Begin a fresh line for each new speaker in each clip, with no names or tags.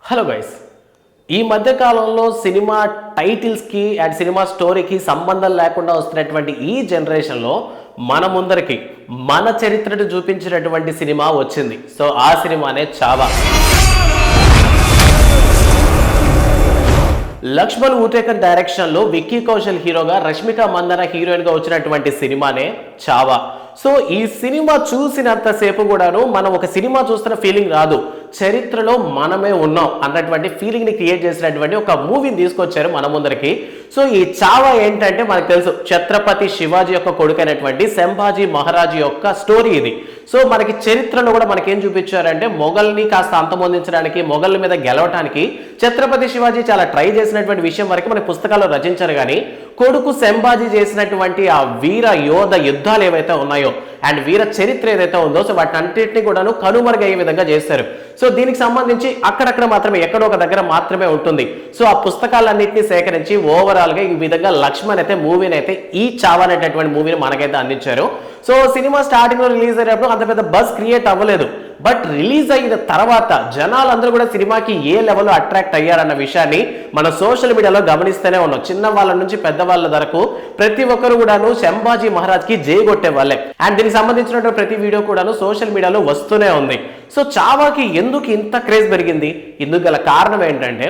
Hello guys, ఈ మధ్య కాలంలో సినిమా టైటిల్స్కి అండ్ సినిమా స్టోరీకి సంబంధం లేకుండా వస్తున్నటువంటి ఈ జనరేషన్లో మన ముందరికి మన చరిత్రను చూపించినటువంటి సినిమా వచ్చింది. సో ఆ సినిమానే చావా. లక్ష్మణ్ ఊటేకర్ డైరెక్షన్లో విక్కీ కౌశల్ హీరోగా, రష్మిక మందన హీరోయిన్గా వచ్చినటువంటి సినిమానే చావా. సో ఈ సినిమా చూసినంతసేపు కూడాను మనం ఒక సినిమా చూస్తున్న ఫీలింగ్ రాదు, చరిత్రలో మనమే ఉన్నాం అన్నటువంటి ఫీలింగ్ని క్రియేట్ చేసినటువంటి ఒక మూవీని తీసుకొచ్చారు మన ముందరికి. సో ఈ చావా ఏంటంటే మనకు తెలుసు, ఛత్రపతి శివాజీ యొక్క కొడుకైనటువంటి సంభాజీ మహారాజు యొక్క స్టోరీ ఇది. సో మనకి చరిత్రలో కూడా మనకేం చూపించారంటే, మొఘల్ని కాస్త అంతమొందించడానికి, మొఘల్ మీద గెలవటానికి ఛత్రపతి శివాజీ చాలా ట్రై చేసినటువంటి విషయం వరకు మన పుస్తకాల్లో రచించారు. కానీ కొడుకు సంభాజీ చేసినటువంటి ఆ వీర యోధ యుద్ధాలు ఏవైతే ఉన్నాయో అండ్ వీర చరిత్ర ఏదైతే ఉందో, సో వాటి అన్నింటినీ కూడాను కనుమరుగయ్యే విధంగా చేశారు. సో దీనికి సంబంధించి అక్కడక్కడ మాత్రమే, ఎక్కడో ఒక దగ్గర మాత్రమే ఉంటుంది. సో ఆ పుస్తకాలన్నింటినీ సేకరించి ఓవరాల్ గా ఈ విధంగా లక్ష్మణ్ అయితే మూవీని అయితే ఈ చావా అనేటటువంటి మూవీని మనకైతే అందించారు. సో సినిమా స్టార్టింగ్ లో రిలీజ్ అయినప్పుడు అంత పెద్ద బజ్ క్రియేట్ అవ్వలేదు. బట్ రిలీజ్ అయిన తర్వాత జనాలందరూ కూడా సినిమాకి ఏ లెవెల్లో అట్రాక్ట్ అయ్యారన్న విషయాన్ని మన సోషల్ మీడియాలో గమనిస్తూనే ఉన్నాం. చిన్న వాళ్ళ నుంచి పెద్దవాళ్ళ వరకు ప్రతి ఒక్కరు కూడాను సంభాజీ మహారాజ్ కి జై కొట్టే వాళ్ళే. అండ్ దీనికి సంబంధించినటువంటి ప్రతి వీడియో కూడాను సోషల్ మీడియాలో వస్తూనే ఉంది. సో చావాకి ఎందుకు ఇంత క్రేజ్ పెరిగింది? ఇందుకు గల కారణం ఏంటంటే,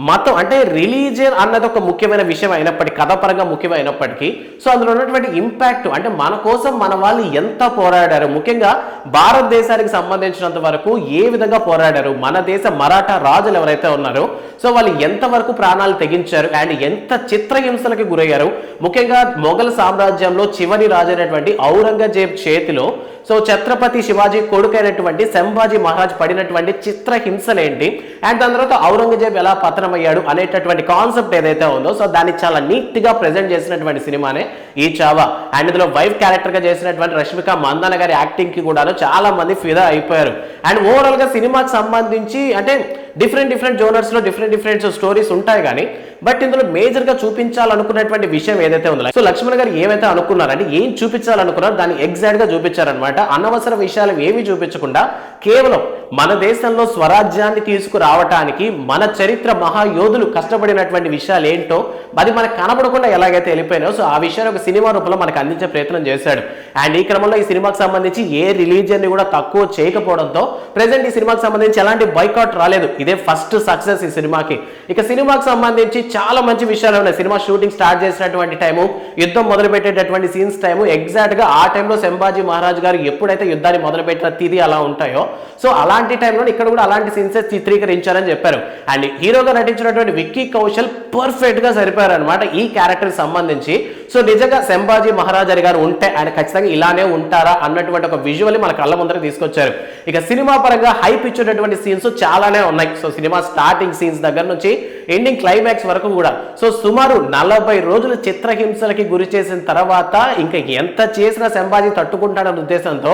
మతం అంటే రిలీజియన్ అన్నది ఒక ముఖ్యమైన విషయం అయినప్పటికీ, కథపరంగా ముఖ్యమైనప్పటికీ, సో అందులో ఉన్నటువంటి ఇంపాక్ట్ అంటే మన కోసం మన వాళ్ళు ఎంత పోరాడారు, ముఖ్యంగా భారతదేశానికి సంబంధించినంత వరకు ఏ విధంగా పోరాడారు, మన దేశ మరాఠా రాజులు ఎవరైతే ఉన్నారో సో వాళ్ళు ఎంతవరకు ప్రాణాలు తెగించారు అండ్ ఎంత చిత్రహింసలకి గురయ్యారు. ముఖ్యంగా మొఘల్ సామ్రాజ్యంలో చివరి రాజు అయినటువంటి ఔరంగజేబ్ చేతిలో సో ఛత్రపతి శివాజీ కొడుకైనటువంటి సంభాజీ మహారాజ్ పడినటువంటి చిత్రహింసలేంటి అండ్ దాని తర్వాత ఔరంగజేబ్ ఎలా పతనమయ్యాడు అనేటటువంటి కాన్సెప్ట్ ఏదైతే ఉందో, సో దాన్ని చాలా నీట్ గా ప్రెజెంట్ చేసినటువంటి సినిమానే ఈ చావా. అండ్ ఇందులో వైఫ్ క్యారెక్టర్ గా చేసినటువంటి రష్మిక మందన గారి యాక్టింగ్ కి కూడా చాలా మంది ఫిదా అయిపోయారు. అండ్ ఓవరాల్ గా సినిమాకి సంబంధించి అంటే డిఫరెంట్ జోనర్స్ లో డిఫరెంట్ స్టోరీస్ ఉంటాయి. కానీ బట్ ఇందులో మేజర్ గా చూపించాలనుకున్నటువంటి విషయం ఏదైతే ఉందో, సో లక్ష్మణ్ గారు ఏమైతే అనుకున్నారంటే, ఏం చూపించాలనుకున్నారో దాన్ని ఎగ్జాక్ట్ గా చూపించారనమాట. అనవసర విషయాలు ఏమీ చూపించకుండా కేవలం మన దేశంలో స్వరాజ్యాన్ని తీసుకురావటానికి మన చరిత్ర మహాయోధులు కష్టపడినటువంటి విషయాలు ఏంటో అది మనకు కనబడకుండా ఎలాగైతే వెళ్ళిపోయినాయో, సో ఆ విషయాన్ని ఒక సినిమా రూపంలో మనకు అందించే ప్రయత్నం చేశాడు. అండ్ ఈ క్రమంలో ఈ సినిమాకి సంబంధించి ఏ రిలీజియన్ ని కూడా తక్కువ చేయకపోవడంతో ప్రెసెంట్ ఈ సినిమాకి సంబంధించి ఎలాంటి బాయ్కాట్ రాలేదు. ఇదే ఫస్ట్ సక్సెస్ ఈ సినిమాకి. ఇక సినిమాకి సంబంధించి చాలా మంచి విషయాలు ఉన్నాయి. సినిమా షూటింగ్ స్టార్ట్ చేసినటువంటి టైము, యుద్ధం మొదలు పెట్టేటటువంటి సీన్స్ టైము, ఎగ్జాక్ట్ గా ఆ టైంలో సంభాజీ మహారాజ్ గారు ఎప్పుడైతే యుద్ధాన్ని మొదలు పెట్టిన తిది అలా ఉంటాయో, సో అలాంటి టైంలో ఇక్కడ కూడా అలాంటి సీన్సే చిత్రీకరించారని చెప్పారు. అండ్ హీరోగా నటించినటువంటి విక్కీ కౌశల్ పర్ఫెక్ట్ గా సరిపోయారు అనమాట ఈ క్యారెక్టర్ సంబంధించి. సో నిజంగా సంభాజీ మహారాజ్ గారు ఉంటే ఆయన ఖచ్చితంగా ఇలానే ఉంటారా అన్నటువంటి ఒక విజువల్ మన కళ్ళ ముందర తీసుకొచ్చారు. ఇక సినిమా పరంగా హైప్ ఇచ్చేటటువంటి సీన్స్ చాలానే ఉన్నాయి. సో సినిమా స్టార్టింగ్ సీన్స్ దగ్గర నుంచి ఎండింగ్ క్లైమాక్స్ వరకు కూడా సో సుమారు 40 రోజులు చిత్రహింసలకి గురి చేసిన తర్వాత ఇంకా ఎంత చేసినా సంభాజీ తట్టుకుంటాడన్న ఉద్దేశంతో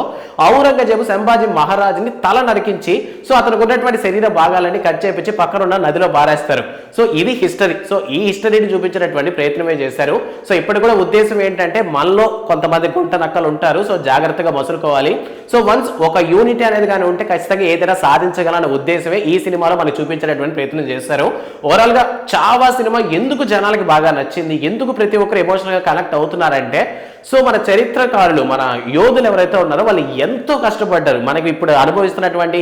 ఔరంగజేబు సంభాజీ మహారాజుని తల నరికించి సో అతనికి ఉన్నటువంటి శరీర భాగాలన్నీ కట్ చేపించి పక్కనున్న నదిలో బారేస్తారు. సో ఇది హిస్టరీ. సో ఈ హిస్టరీని చూపించినటువంటి ప్రయత్నమే చేశారు. సో ఇప్పటి కూడా ఉద్దేశం ఏంటంటే, మనలో కొంతమంది గుంట నక్కలు ఉంటారు, సో జాగ్రత్తగా మసులుకోవాలి. సో వన్స్ ఒక యూనిటీ అనేది కానీ ఉంటే ఖచ్చితంగా ఏదైనా సాధించగలన్న ఉద్దేశమే ఈ సినిమాలో మనకు చూపించేటటువంటి ప్రయత్నం చేశారు. ఓవరాల్ గా చావా సినిమా ఎందుకు జనాలకి బాగా నచ్చింది, ఎందుకు ప్రతి ఒక్కరు ఎమోషనల్ గా కనెక్ట్ అవుతున్నారంటే, సో మన చరిత్రకారులు, మన యోధులు ఎవరైతే ఉన్నారో వాళ్ళు ఎంతో కష్టపడ్డారు. మనకి ఇప్పుడు అనుభవిస్తున్నటువంటి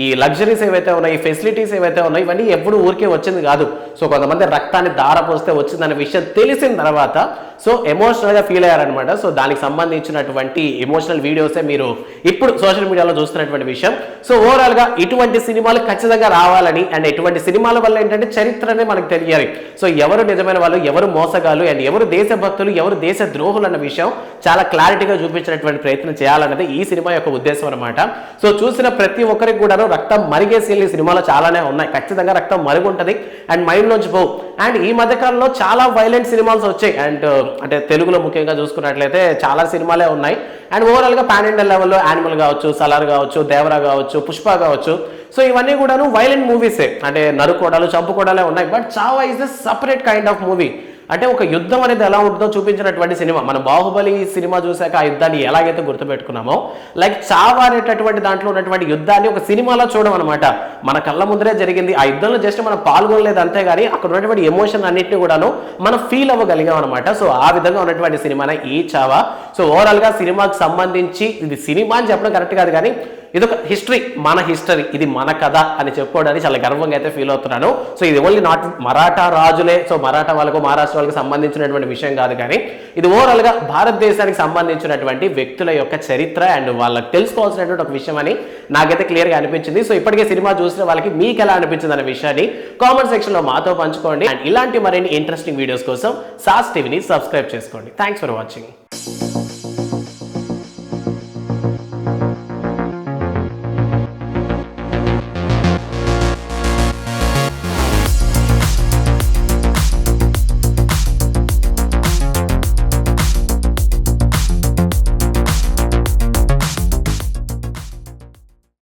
ఈ లగ్జరీస్ ఏవైతే ఉన్నాయి, ఈ ఫెసిలిటీస్ ఏవైతే ఉన్నాయి, ఇవన్నీ ఎప్పుడు ఊరికే వచ్చింది కాదు. సో కొంతమంది రక్తాన్ని దారపోస్తే వచ్చిందనే విషయం తెలిసిన తర్వాత సో ఎమోషనల్ గా ఫీల్ అయ్యారనమాట. సో దానికి సంబంధించినటువంటి ఎమోషనల్ వీడియోసే మీరు ఇప్పుడు సోషల్ మీడియాలో చూస్తున్నటువంటి విషయం. సో ఓవరాల్ గా ఇటువంటి సినిమాలు ఖచ్చితంగా రావాలని అండ్ ఇటువంటి సినిమాల వల్ల ఏంటంటే చరిత్రనే మనకు తెలియాలి. సో ఎవరు నిజమైన వాళ్ళు, ఎవరు మోసగాలు అండ్ ఎవరు దేశభక్తులు, ఎవరు దేశ ద్రోహులు అన్న విషయం చాలా క్లారిటీగా చూపించినటువంటి ప్రయత్నం చేయాలన్నది ఈ సినిమా యొక్క ఉద్దేశం అనమాట. సో చూసిన ప్రతి ఒక్కరికి కూడా రక్తం మరిగే సీన్లు ఈ సినిమాలో చాలానే ఉన్నాయి. ఖచ్చితంగా రక్తం మరుగుంటది అండ్ మైండ్ నుంచి పోవు. అండ్ ఈ మధ్యకాలంలో చాలా వైలెంట్ సినిమాలు వచ్చాయి. అండ్ అంటే తెలుగులో ముఖ్యంగా చూసుకున్నట్లయితే చాలా సినిమాలే ఉన్నాయి. అండ్ ఓవరాల్ గా పాన్ ఇండియా లెవెల్లో యానిమల్ కావచ్చు, సలార్ కావచ్చు, దేవరా కావచ్చు, పుష్ప కావచ్చు, సో ఇవన్నీ కూడాను వైలెంట్ మూవీసే. అంటే నరుకోవడాలు, చంపుకోవడాలే ఉన్నాయి. But Chhaava is a separate kind of movie. అంటే ఒక యుద్ధం అనేది ఎలా ఉంటుందో చూపించినటువంటి సినిమా. మన బాహుబలి సినిమా చూసాక ఆ యుద్ధాన్ని ఎలాగైతే గుర్తుపెట్టుకున్నామో, లైక్ చావా అనేటటువంటి దాంట్లో ఉన్నటువంటి యుద్ధాన్ని ఒక సినిమాలో చూడడం అనమాట. మన కళ్ళ ముందరే జరిగింది. ఆ యుద్ధంలో జస్ట్ మనం పాల్గొనలేదు అంతేగాని అక్కడ ఉన్నటువంటి ఎమోషన్ అన్నింటినీ కూడాను మనం ఫీల్ అవ్వగలిగాం అనమాట. సో ఆ విధంగా ఉన్నటువంటి సినిమానే ఈ చావా. సో ఓవరాల్ గా సినిమాకి సంబంధించి, ఇది సినిమా అని చెప్పడం కరెక్ట్ కాదు కానీ ఇది ఒక హిస్టరీ, మన హిస్టరీ, ఇది మన కథ అని చెప్పుకోవడానికి చాలా గర్వంగా అయితే ఫీల్ అవుతున్నాను. సో ఇది ఓన్లీ నాట్ మరాఠా రాజులే, సో మరాఠా వాళ్ళకు మహారాష్ట్ర వాళ్ళకి సంబంధించినటువంటి విషయం కాదు కానీ ఇది ఓవరాల్ గా భారతదేశానికి సంబంధించినటువంటి వ్యక్తుల యొక్క చరిత్ర అండ్ వాళ్ళకి తెలుసుకోవాల్సినటువంటి ఒక విషయం అని నాకైతే క్లియర్ గా అనిపించింది. సో ఇప్పటికే సినిమా చూసిన వాళ్ళకి మీకు ఎలా అనిపించింది అనే విషయాన్ని కామెంట్ సెక్షన్ లో మాతో పంచుకోండి. అండ్ ఇలాంటి మరిన్ని ఇంట్రెస్టింగ్ వీడియోస్ కోసం సాస్ టీవీని సబ్స్క్రైబ్ చేసుకోండి. Thanks for watching.